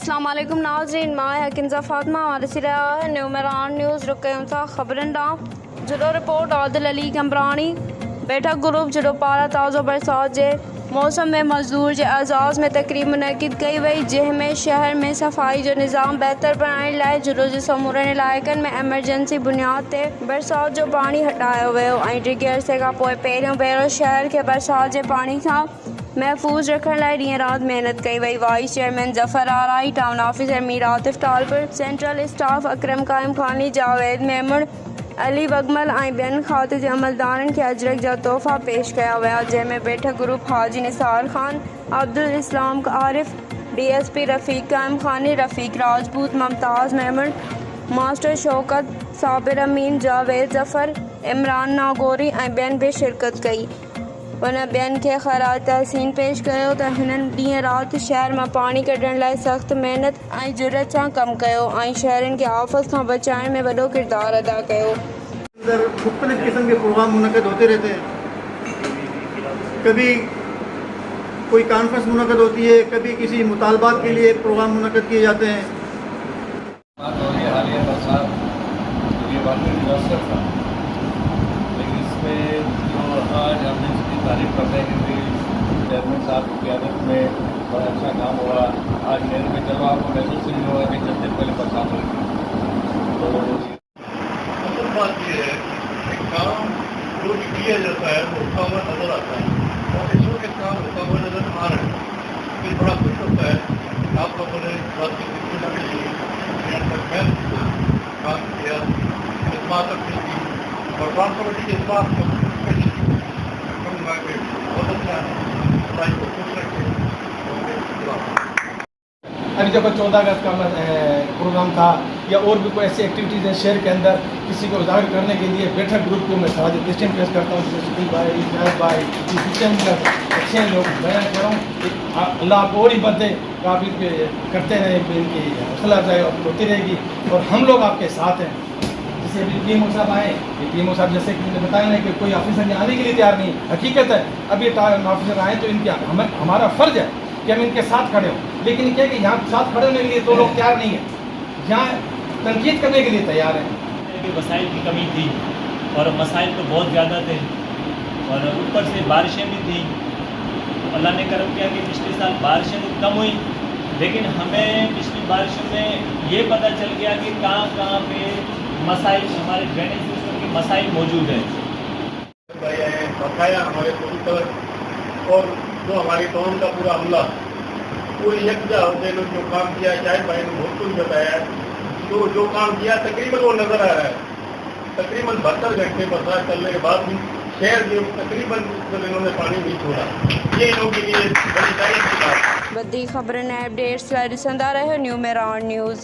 السلام علیکم ناظرین، میں حکنزہ فاطمہ اور اسی رہا ہے نیومران نیوز رکیم تھا خبرن ڈا جدو رپورٹ عادل علی کمرانی بیٹھک گروپ جدو پارا تازہ برسات جے موسم میں مزدور جے اعزاز میں تقریب منعقد کی وئی جہ میں شہر میں صفائی جو نظام بہتر بنائण لائے جدو جے سمورن علائقن میں ایمرجنسی بنیاد تے برسات جو پانی ہٹایا ویو ऐं ڈگیر سے کا پوءِ पहिरियों भेरो शहर खे बरसात जे पाणी खां महफ़ूज़ रखण लाइ ॾींहुं राति महिनत कई वई। Vice chairman Zafar Arai, town officer Mir Atif Talpur, central staff Akram Qaim Khani, Javed Memon, Ali वगमल ऐं ॿियनि खाते जे अमलदारनि खे अजरक जा तोहफ़ा पेश कया विया, जंहिंमें बैठक ग्रुप हाजी निसार खान, अब्दुल इस्लाम आरिफ, DSP रफ़ीक काइम खानी, रफ़ीक राजपूत, मुमताज़ मेमण, मास्टर शौकत, साबिर अमीन, जावेद ज़फ़र, इमरान नागौरी ऐं ॿियनि बि शिरकत कई। उन ॿियनि खे ख़राज तहसीन पेश कयो त हिननि ॾींहुं राति शहर मां पाणी कढण लाइ सख़्त महिनत ऐं जुरत सां कमु कयो ऐं शहरनि खे आफ़त खां बचाइण में वॾो किरदारु अदा कयो। मुख्तलिफ किस्म के प्रोग्राम मुनक़द होते रहते हैं, कभी कोई कॉन्फ्रेंस मुनक़द होती है, कभी किसी मुतालबात के लिए प्रोग्राम मुनक़द किए जाते हैं। हालिया बरसात ये वाकई मुयसर था, लेकिन इसमें जो आज हमने इसकी तारीफ करते हैं कि चेयरमैन साहब की क़यादत में बड़ा अच्छा काम हुआ। आज नहर में चलो आपको महसूस नहीं होगा कि 10 दिन पहले बरसात हुई। तो असल बात ये है कि काम जो भी किया जाता है वो रुका हुआ नजर आता है और इस वक्त काम रुका हुआ नजर आ रहा है। फिर बड़ा खुश होता है आप लोगों ने इस बात की जिम्मेदारी के लिए काम किया, खिदमत की और बात कमेटी के साथ बहुत अच्छा है, को खुश रखे। अभी जब 14 अगस्त का प्रोग्राम था या और भी कोई ऐसी एक्टिविटीज़ हैं शहर के अंदर, किसी को उजागर करने के लिए बैठक ग्रुप को मैं साथ क्वेश्चन पेश करता हूँ, जैसे शकील भाई, जायद भाई, किचन अच्छे लोग, मैं कह रहा हूँ अल्लाह आपको और ही बदले आप इस पे करते रहे, इनकी हौसला अफजाई होती रहेगी और हम लोग आपके साथ हैं। जैसे अभी PMO साहब आए, PMO साहब जैसे कि मुझे बताया ना कि कोई ऑफिसर यहाँ आने के लिए तैयार नहीं, हकीकत है अभी ऑफिसर आए तो इनके हमारा फ़र्ज़ है कि हम इनके साथ खड़े हों, लेकिन क्या कि यहाँ साथ खड़े होने के लिए तो लोग तैयार नहीं हैं, यहाँ तनकीद करने के लिए तैयार हैं। वसाइल की कमी थी और मसाइल तो बहुत ज़्यादा थे और ऊपर से बारिशें भी थी। अल्लाह ने करम किया कि पिछले साल बारिशें तो कम हुई, लेकिन हमें पिछली बारिशों में ये पता चल गया कि कहाँ कहाँ पे मसाइल, हमारे ड्रेनेज सिस्टम के मसाइल मौजूद हैं। बकाया हमारे पूरी तरह और जो हमारी कौम का पूरा हमला पूरी यकजा होते लोग जो काम किया, शायद भाई ने बहुत कुछ बताया है, तो जो काम किया तकरीबन वो नजर आ रहा है। तकरीबन 72 घंटे बरसात चलने के बाद भी शहर में तकरीबन इन्होंने पानी नहीं छोड़ा, ये इनों के लिए बड़ी तारीफ की बात है। वधी ख़बरनि ऐं अपडेट्स लाइ ॾिसंदा रहियो न्यूमेरान न्यूज़।